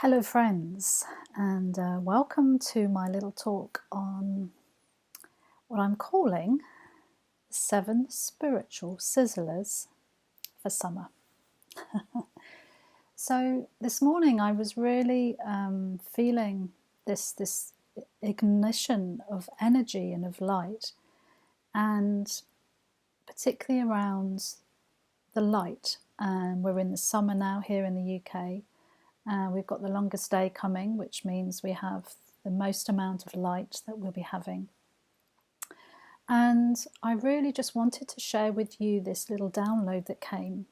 Hello friends, and welcome to my little talk on what I'm calling 7 spiritual sizzlers for summer. So this morning I was really feeling this ignition of energy and of light, and particularly around the light. And we're in the summer now here in the UK. We've got the longest day coming, which means we have the most amount of light that we'll be having. And I really just wanted to share with you this little download that came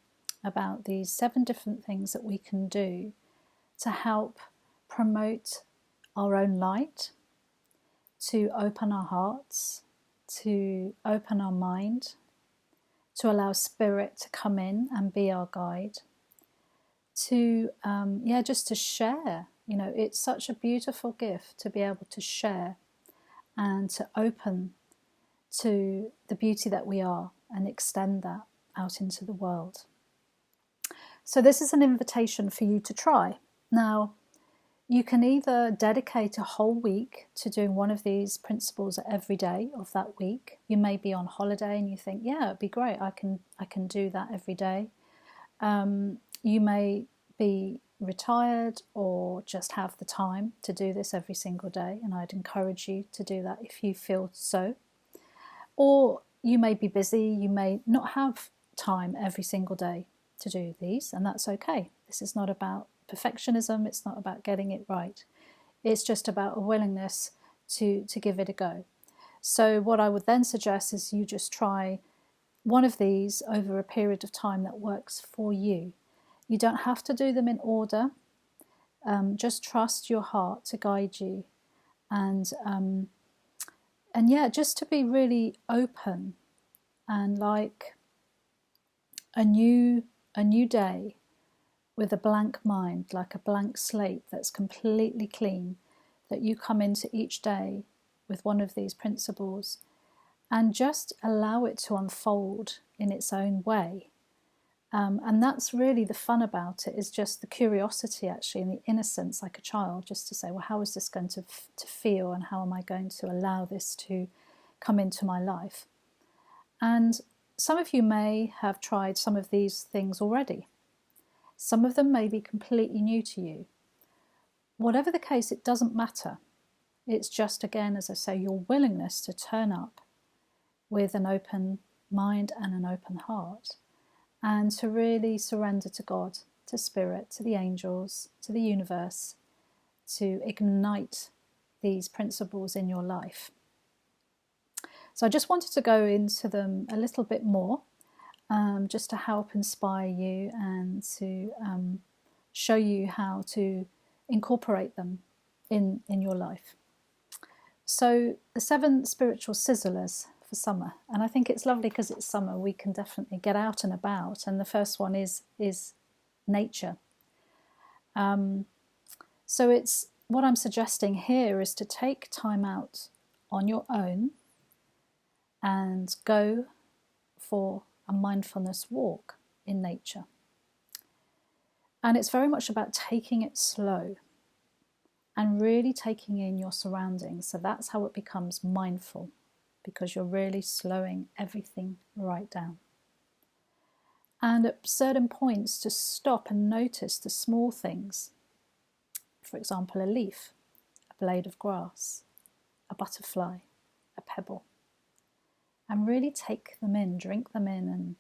about these 7 different things that we can do to help promote our own light, to open our hearts, to open our mind, to allow spirit to come in and be our guide, to just to share. It's such a beautiful gift to be able to share and to open to the beauty that we are and extend that out into the world. So this is an invitation for you to try. Now, you can either dedicate a whole week to doing one of these principles every day of that week. You may be on holiday and you think, yeah, it'd be great, I can do that every day. You may be retired or just have the time to do this every single day, and I'd encourage you to do that if you feel so. Or you may be busy, you may not have time every single day to do these, and that's okay. This is not about perfectionism, it's not about getting it right. It's just about a willingness to give it a go. So what I would then suggest is you just try one of these over a period of time that works for you. You don't have to do them in order. Just trust your heart to guide you, and just to be really open and like a new day with a blank mind, like a blank slate that's completely clean, that you come into each day with one of these principles and just allow it to unfold in its own way. And that's really the fun about it, is just the curiosity actually and the innocence, like a child, just to say, well, how is this going to feel, and how am I going to allow this to come into my life? And some of you may have tried some of these things already. Some of them may be completely new to you. Whatever the case, it doesn't matter. It's just, again, as I say, your willingness to turn up with an open mind and an open heart, and to really surrender to God, to Spirit, to the angels, to the universe, to ignite these principles in your life. So I just wanted to go into them a little bit more, just to help inspire you and to show you how to incorporate them in your life. So the 7 spiritual sizzlers for summer, and I think it's lovely because it's summer, we can definitely get out and about, and the first one is nature. So it's what I'm suggesting here is to take time out on your own and go for a mindfulness walk in nature. And it's very much about taking it slow and really taking in your surroundings. So that's how it becomes mindful, because you're really slowing everything right down. And at certain points, to stop and notice the small things. For example, a leaf, a blade of grass, a butterfly, a pebble. And really take them in, drink them in, and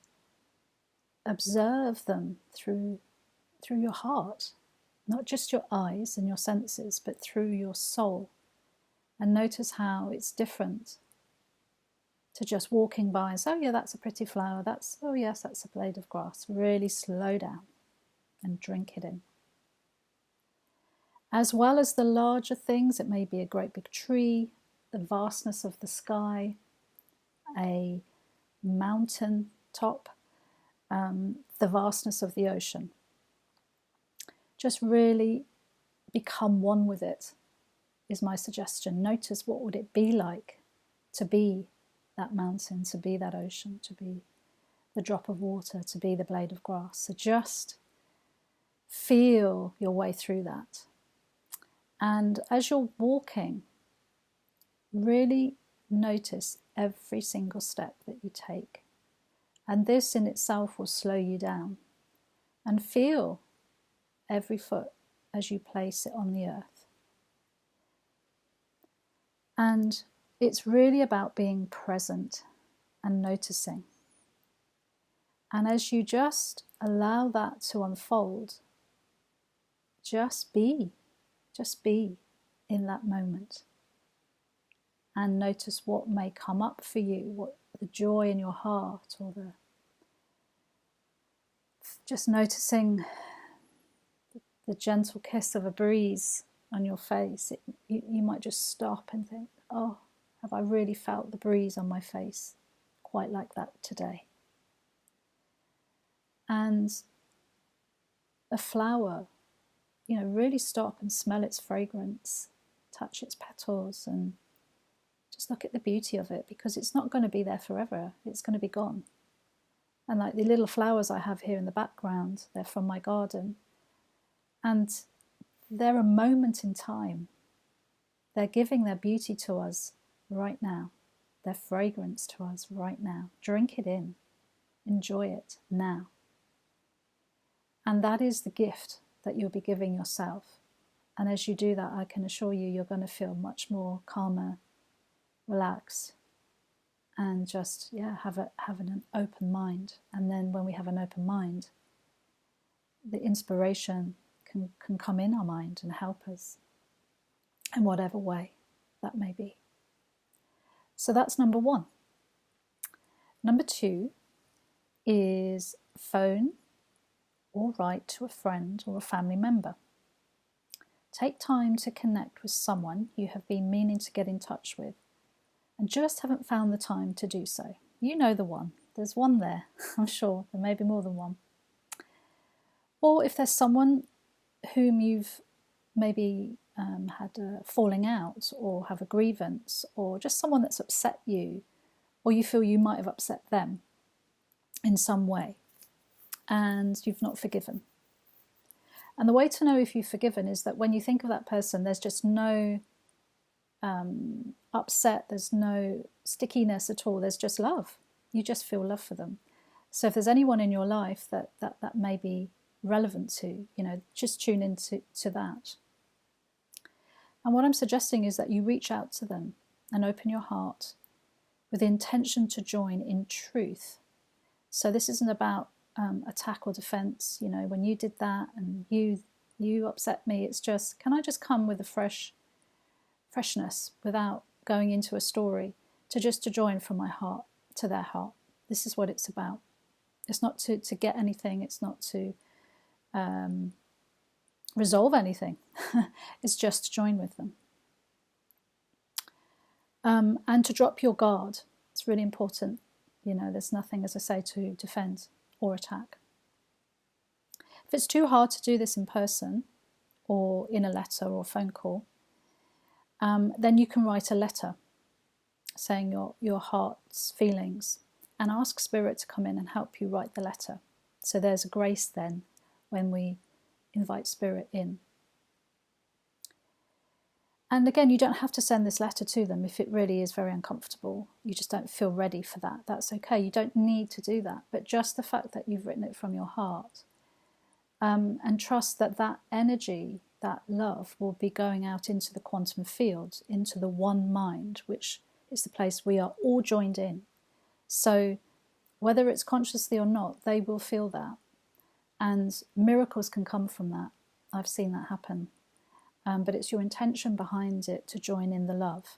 observe them through your heart. Not just your eyes and your senses, but through your soul. And notice how it's different to just walking by and say, oh yeah, that's a pretty flower, oh yes, that's a blade of grass. Really slow down and drink it in. As well as the larger things, it may be a great big tree, the vastness of the sky, a mountain top, the vastness of the ocean. Just really become one with it is my suggestion. Notice what would it be like to be that mountain, to be that ocean, to be the drop of water, to be the blade of grass. So just feel your way through that And as you're walking, really notice every single step that you take. And this in itself will slow you down. And feel every foot as you place it on the earth. And it's really about being present and noticing. And as you just allow that to unfold, just be in that moment. And notice what may come up for you, what the joy in your heart, or just noticing the gentle kiss of a breeze on your face. You might just stop and think, oh, have I really felt the breeze on my face quite like that today? And a flower, really stop and smell its fragrance, touch its petals, and just look at the beauty of it, because it's not going to be there forever. It's going to be gone. And like the little flowers I have here in the background, they're from my garden. And they're a moment in time. They're giving their beauty to us right now, their fragrance to us right now. Drink it in. Enjoy it now. And that is the gift that you'll be giving yourself. And as you do that, I can assure you, you're going to feel much more calmer, relaxed, and just have an open mind. And then when we have an open mind, the inspiration can come in our mind and help us in whatever way that may be. So that's number one. Number two is phone or write to a friend or a family member. Take time to connect with someone you have been meaning to get in touch with and just haven't found the time to do so. You know the one. There's one there. I'm sure there may be more than one. Or if there's someone whom you've maybe had a falling out or have a grievance, or just someone that's upset you, or you feel you might have upset them in some way and you've not forgiven. And the way to know if you've forgiven is that when you think of that person, there's just no upset, there's no stickiness at all, there's just love. You just feel love for them. So if there's anyone in your life that may be relevant to, just tune into that. And what I'm suggesting is that you reach out to them and open your heart with the intention to join in truth. So this isn't about attack or defense. When you did that and you upset me, it's just, can I just come with a freshness without going into a story, to join from my heart to their heart. This is what it's about. It's not to get anything. It's not to resolve anything. It's just to join with them. And to drop your guard. It's really important. There's nothing, as I say, to defend or attack. If it's too hard to do this in person or in a letter or a phone call, then you can write a letter saying your heart's feelings and ask Spirit to come in and help you write the letter. So there's a grace then when we invite Spirit in. And again, you don't have to send this letter to them if it really is very uncomfortable. You just don't feel ready for that. That's okay. You don't need to do that. But just the fact that you've written it from your heart, and trust that energy, that love, will be going out into the quantum field, into the one mind, which is the place we are all joined in. So whether it's consciously or not, they will feel that. And miracles can come from that. I've seen that happen. But it's your intention behind it to join in the love.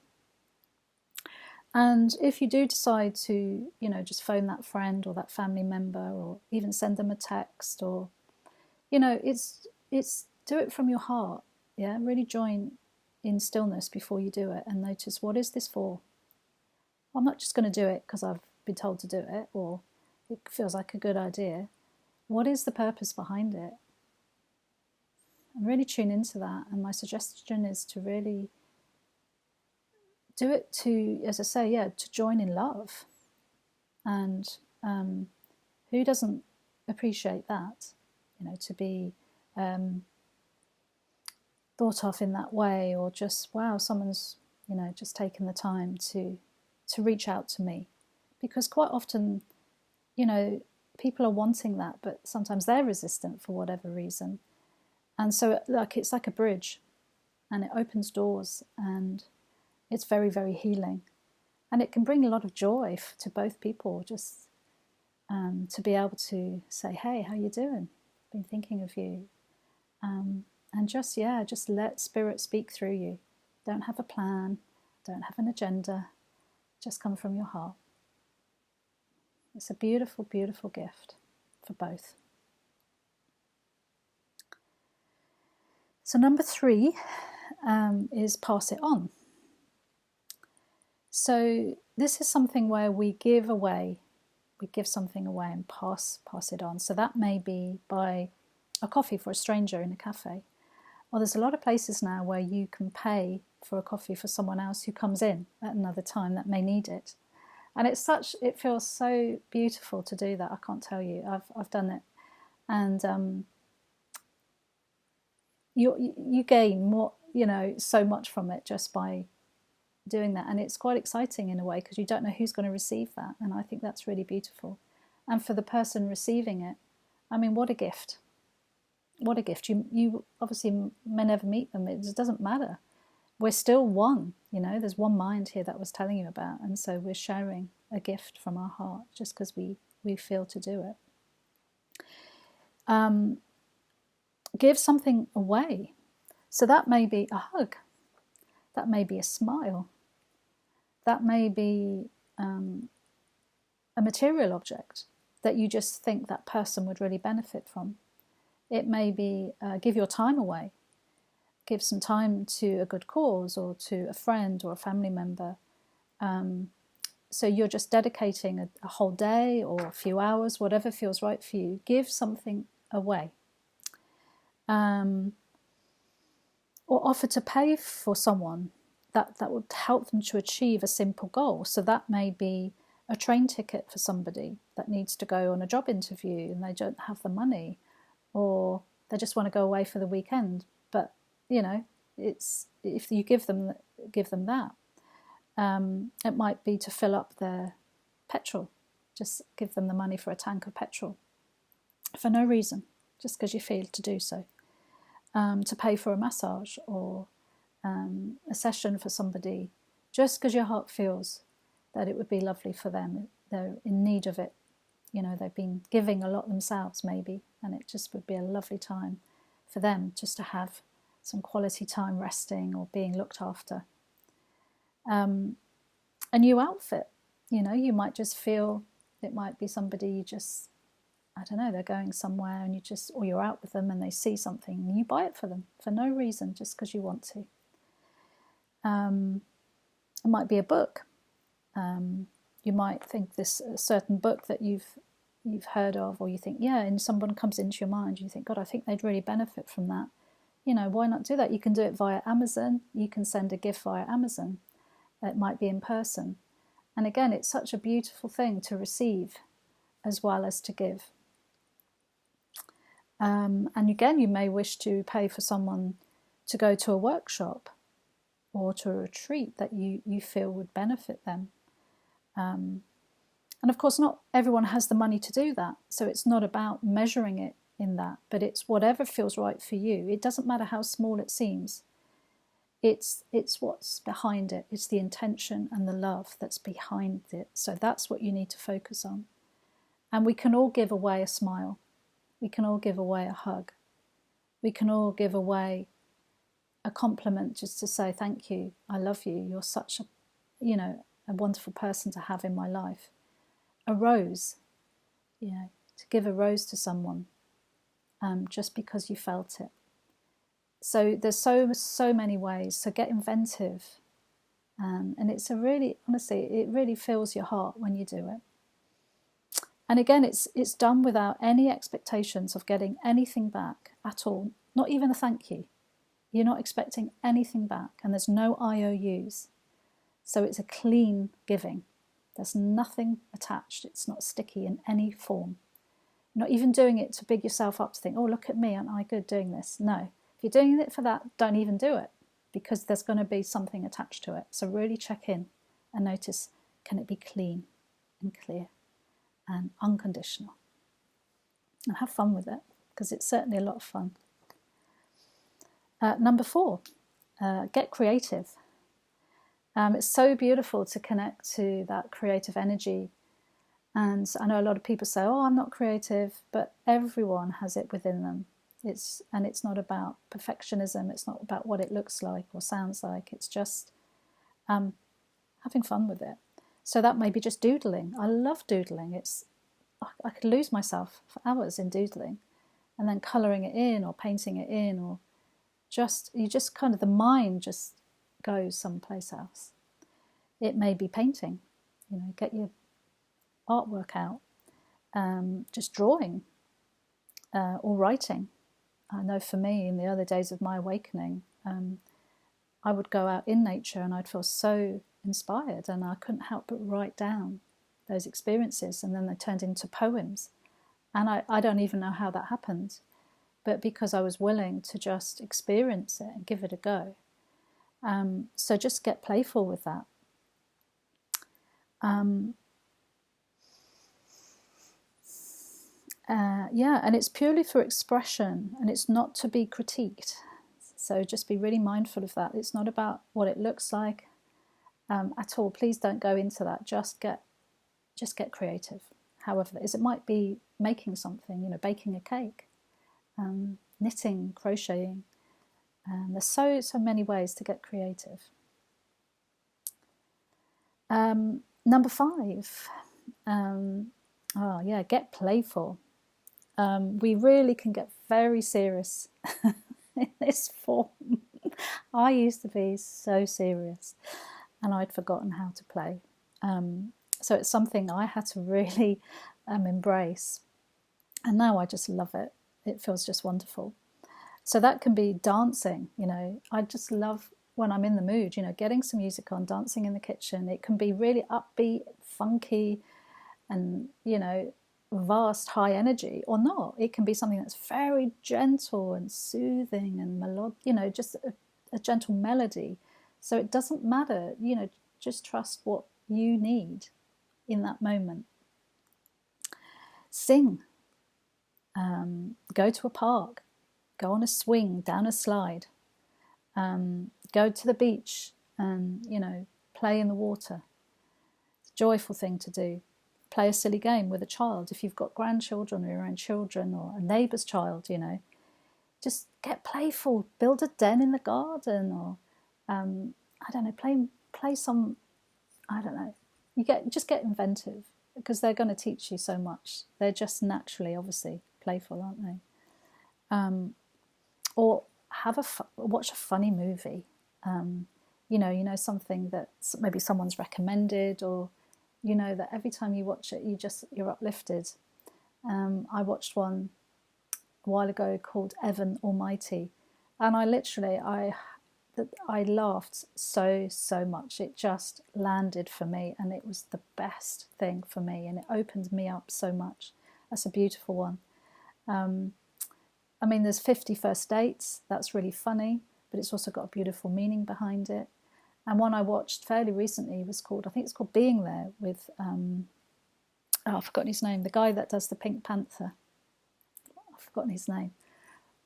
And if you do decide to, just phone that friend or that family member, or even send them a text, or, it's do it from your heart. Yeah, really join in stillness before you do it and notice, what is this for? Well, I'm not just going to do it because I've been told to do it, or it feels like a good idea. What is the purpose behind it? And really tune into that. And my suggestion is to really do it to, as I say, to join in love. And who doesn't appreciate that? To be thought of in that way, or just, wow, someone's, just taken the time to reach out to me. Because quite often, people are wanting that, but sometimes they're resistant for whatever reason. And so it's like a bridge, and it opens doors, and it's very, very healing. And it can bring a lot of joy to both people, just to be able to say, hey, how you doing? Been thinking of you. And just let spirit speak through you. Don't have a plan, don't have an agenda, just come from your heart. It's a beautiful, beautiful gift for both. So number 3 is pass it on. So this is something where we give something away and pass it on. So that may be buy a coffee for a stranger in a cafe. Well, there's a lot of places now where you can pay for a coffee for someone else who comes in at another time that may need it. And it feels so beautiful to do that. I can't tell you. I've done it. And you gain more, so much from it just by doing that. And it's quite exciting in a way, because you don't know who's going to receive that. And I think that's really beautiful. And for the person receiving it, I mean, what a gift. What a gift. You obviously may never meet them. It just doesn't matter. We're still one, there's one mind here that I was telling you about. And so we're sharing a gift from our heart just because we feel to do it. Give something away. So that may be a hug. That may be a smile. That may be a material object that you just think that person would really benefit from. It may be give your time away. Give some time to a good cause, or to a friend or a family member. So you're just dedicating a whole day or a few hours, whatever feels right for you. Give something away. Or offer to pay for someone that would help them to achieve a simple goal. So that may be a train ticket for somebody that needs to go on a job interview and they don't have the money, or they just want to go away for the weekend. But it's, if you give them that, it might be to fill up their petrol. Just give them the money for a tank of petrol for no reason, just because you feel to do so. To pay for a massage, or a session for somebody, just because your heart feels that it would be lovely for them. They're in need of it. They've been giving a lot themselves maybe, and it just would be a lovely time for them just to have some quality time resting or being looked after. A new outfit, you might just feel, it might be somebody you just, I don't know, they're going somewhere and or you're out with them and they see something and you buy it for them for no reason, just because you want to. It might be a book. You might think a certain book that you've heard of, or you think, and someone comes into your mind, you think, God, I think they'd really benefit from that. Why not do that? You can do it via Amazon. You can send a gift via Amazon. It might be in person. And again, it's such a beautiful thing to receive as well as to give. And again, you may wish to pay for someone to go to a workshop or to a retreat that you feel would benefit them. And of course, not everyone has the money to do that. So it's not about measuring it in that, but it's whatever feels right for you. It doesn't matter how small it seems. It's what's behind it. It's the intention and the love that's behind it. So that's what you need to focus on. And we can all give away a smile. We can all give away a hug. We can all give away a compliment, just to say thank you, I love you, you're such a wonderful person to have in my life. A rose, to give a rose to someone, just because you felt it. So there's so many ways. So get inventive, and it's honestly, it really fills your heart when you do it. And again, it's done without any expectations of getting anything back at all, not even a thank you. You're not expecting anything back, and there's no IOUs. So it's a clean giving. There's nothing attached. It's not sticky in any form. You're not even doing it to big yourself up to think, oh, look at me, aren't I good doing this? No. If you're doing it for that, don't even do it, because there's going to be something attached to it. So really check in and notice, can it be clean and clear and unconditional? And have fun with it, because it's certainly a lot of fun. Number 4, get creative. It's so beautiful to connect to that creative energy. And I know a lot of people say, oh, I'm not creative, but everyone has it within them. It's not about perfectionism. It's not about what it looks like or sounds like. It's just having fun with it. So that may be just doodling. I love doodling. I could lose myself for hours in doodling, and then colouring it in or painting it in, or you just kind of, the mind just goes someplace else. It may be painting, get your artwork out, just drawing or writing. I know for me, in the early days of my awakening, I would go out in nature and I'd feel so inspired, and I couldn't help but write down those experiences, and then they turned into poems. And I don't even know how that happened, but because I was willing to just experience it and give it a go. So just get playful with that. And it's purely for expression, and it's not to be critiqued. So just be really mindful of that. It's not about what it looks like at all. Please don't go into that. Just get creative. However that is, it might be making something, baking a cake, knitting, crocheting. There's so many ways to get creative. Number 5, get playful. We really can get very serious in this form. I used to be so serious, and I'd forgotten how to play. So it's something I had to really embrace, and now I just love it. It feels just wonderful. So that can be dancing. I just love, when I'm in the mood, getting some music on, dancing in the kitchen. It can be really upbeat, funky, and vast high energy, or not. It can be something that's very gentle and soothing and melodic, just a gentle melody. So it doesn't matter, just trust what you need in that moment. Sing. Go to a park. Go on a swing, down a slide. Go to the beach and, play in the water. It's a joyful thing to do. Play a silly game with a child. If you've got grandchildren or your own children or a neighbour's child, just get playful. Build a den in the garden, or, play some, just get inventive, because they're going to teach you so much. They're just naturally, obviously, playful, aren't they? Or watch a funny movie. Something that maybe someone's recommended, or that every time you watch it, you're uplifted. I watched one a while ago called Evan Almighty, and I laughed so much. It just landed for me, and it was the best thing for me, and it opened me up so much. That's a beautiful one. There's 50 First Dates. That's really funny, but it's also got a beautiful meaning behind it. And one I watched fairly recently was called, I think it's called Being There, with, I've forgotten his name, the guy that does the Pink Panther. I've forgotten his name.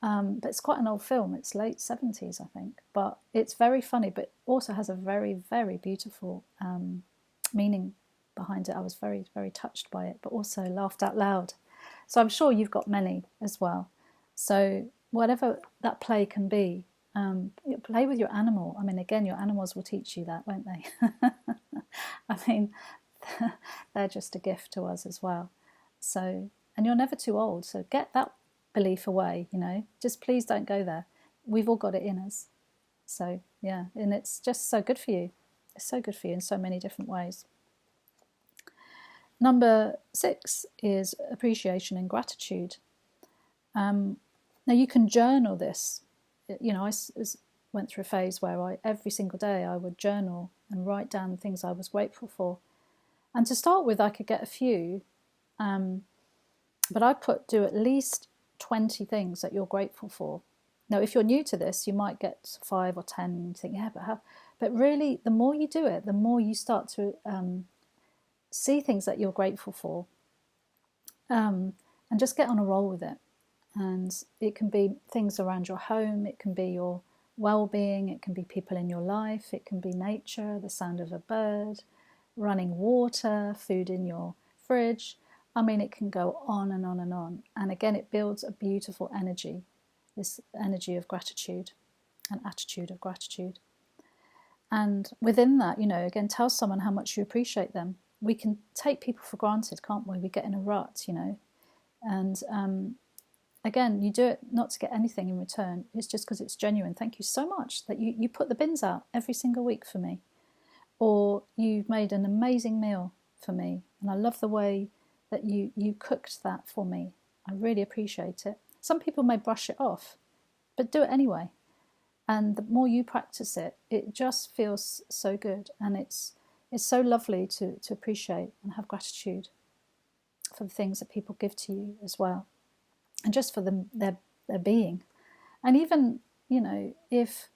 But it's quite an old film. It's late 70s, I think. But it's very funny, but also has a very, very beautiful meaning behind it. I was very, very touched by it, but also laughed out loud. So I'm sure you've got many as well. So whatever that play can be, play with your animal. Again, your animals will teach you that, won't they? They're just a gift to us as well. So, and you're never too old. So get that belief away, just please don't go there. We've all got it in us. So yeah, and it's just so good for you. It's so good for you in so many different ways. Number 6 is appreciation and gratitude. Now you can journal this. I went through a phase where every single day I would journal and write down the things I was grateful for. And to start with, I could get a few, but I do at least 20 things that you're grateful for. Now, if you're new to this, you might get 5 or 10 and you think, yeah, but how? But really, the more you do it, the more you start to see things that you're grateful for, and just get on a roll with it. And it can be things around your home, it can be your well-being, it can be people in your life, it can be nature, the sound of a bird, running water, food in your fridge. I mean, it can go on and on and on. And again, it builds a beautiful energy, this energy of gratitude, an attitude of gratitude. And within that, again, tell someone how much you appreciate them. We can take people for granted, can't we? We get in a rut, and again, you do it not to get anything in return. It's just because it's genuine. Thank you so much that you put the bins out every single week for me. Or you've made an amazing meal for me. And I love the way that you cooked that for me. I really appreciate it. Some people may brush it off, but do it anyway. And the more you practice it, it just feels so good. And it's so lovely to appreciate and have gratitude for the things that people give to you as well. And just for their being. And even, if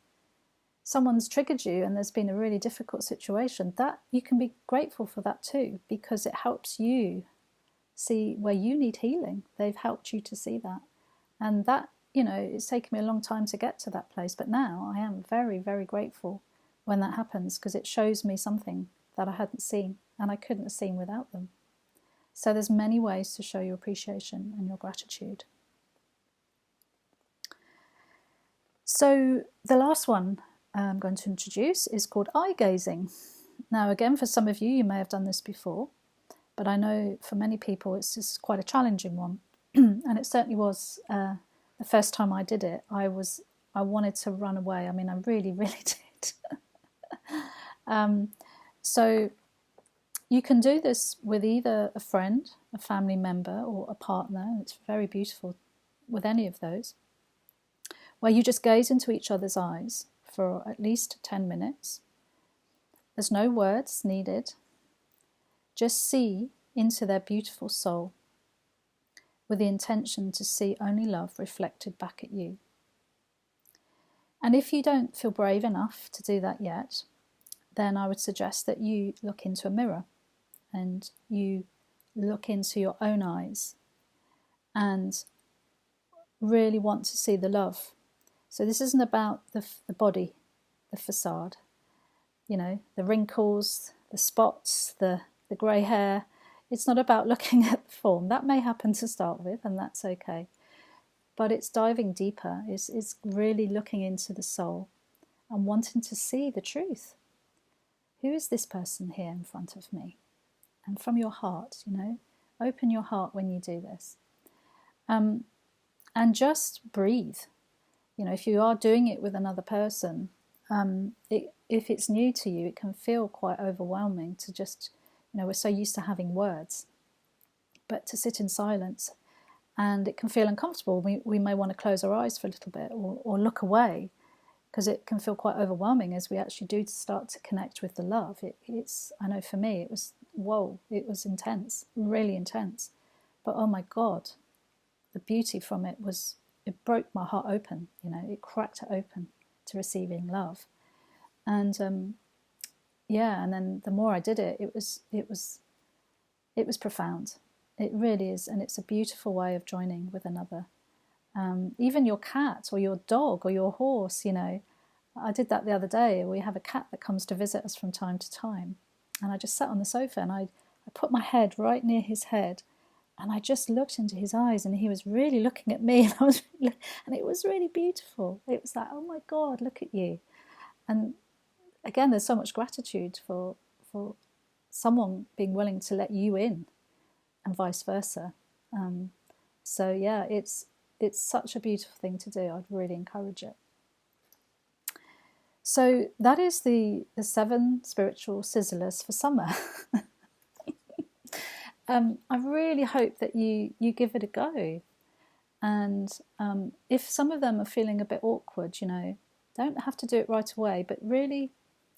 someone's triggered you and there's been a really difficult situation, that you can be grateful for that too, because it helps you see where you need healing. They've helped you to see that. And that, it's taken me a long time to get to that place. But now I am very, very grateful when that happens, because it shows me something that I hadn't seen and I couldn't have seen without them. So there's many ways to show your appreciation and your gratitude. So the last one I'm going to introduce is called eye gazing. Now, again, for some of you, you may have done this before, but I know for many people it's just quite a challenging one. And it certainly was the first time I did it. I wanted to run away. I mean, I really, really did. So you can do this with either a friend, a family member, or a partner. It's very beautiful with any of those, where you just gaze into each other's eyes for at least 10 minutes. There's no words needed. Just see into their beautiful soul with the intention to see only love reflected back at you. And if you don't feel brave enough to do that yet, then I would suggest that you look into a mirror and you look into your own eyes and really want to see the love. So this isn't about the body, the facade, the wrinkles, the spots, the grey hair. It's not about looking at the form. That may happen to start with, and that's okay. But it's diving deeper. It's really looking into the soul and wanting to see the truth. Who is this person here in front of me? And from your heart, open your heart when you do this. And just breathe. If you are doing it with another person, if it's new to you, it can feel quite overwhelming to just, we're so used to having words, but to sit in silence, and it can feel uncomfortable. We may want to close our eyes for a little bit or look away, because it can feel quite overwhelming as we actually do start to connect with the love. I know for me, it was, whoa, it was intense, really intense. But oh my God, the beauty from it was, it broke my heart open, it cracked it open to receiving love. And and then the more I did it, it was profound. It really is, and it's a beautiful way of joining with another. Even your cat or your dog or your horse, I did that the other day. We have a cat that comes to visit us from time to time, and I just sat on the sofa and I put my head right near his head, and I just looked into his eyes, and he was really looking at me, and it was really beautiful. It was like, oh my God, look at you. And again, there's so much gratitude for someone being willing to let you in, and vice versa. So yeah, it's such a beautiful thing to do. I'd really encourage it. So that is the 7 spiritual sizzlers for summer. I really hope that you give it a go. And if some of them are feeling a bit awkward, don't have to do it right away, but really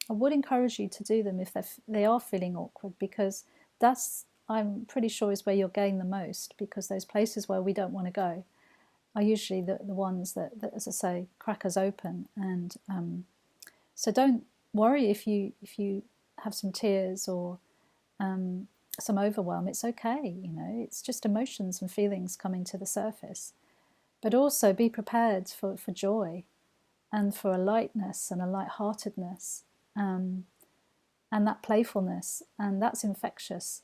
I would encourage you to do them if they are feeling awkward, because that's, I'm pretty sure, is where you'll gain the most, because those places where we don't want to go, are usually the ones that, as I say, crack us open. And so don't worry if you have some tears or some overwhelm. It's okay, it's just emotions and feelings coming to the surface. But also be prepared for joy and for a lightness and a lightheartedness, and that playfulness, and that's infectious.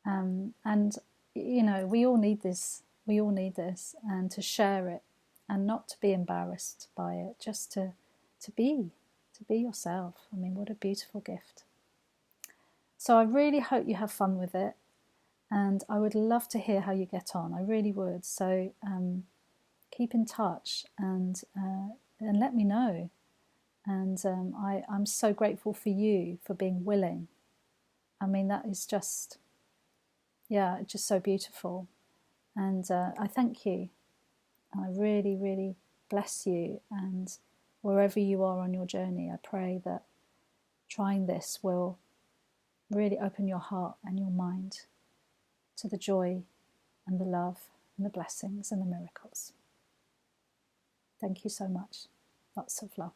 And we all need this. We all need this, and to share it, and not to be embarrassed by it. Just to be yourself. I mean, what a beautiful gift. So I really hope you have fun with it, and I would love to hear how you get on. I really would. So keep in touch and let me know. And I'm so grateful for you for being willing. I mean, that is just so beautiful. And I thank you. I really, really bless you. And wherever you are on your journey, I pray that trying this will really open your heart and your mind to the joy and the love and the blessings and the miracles. Thank you so much. Lots of love.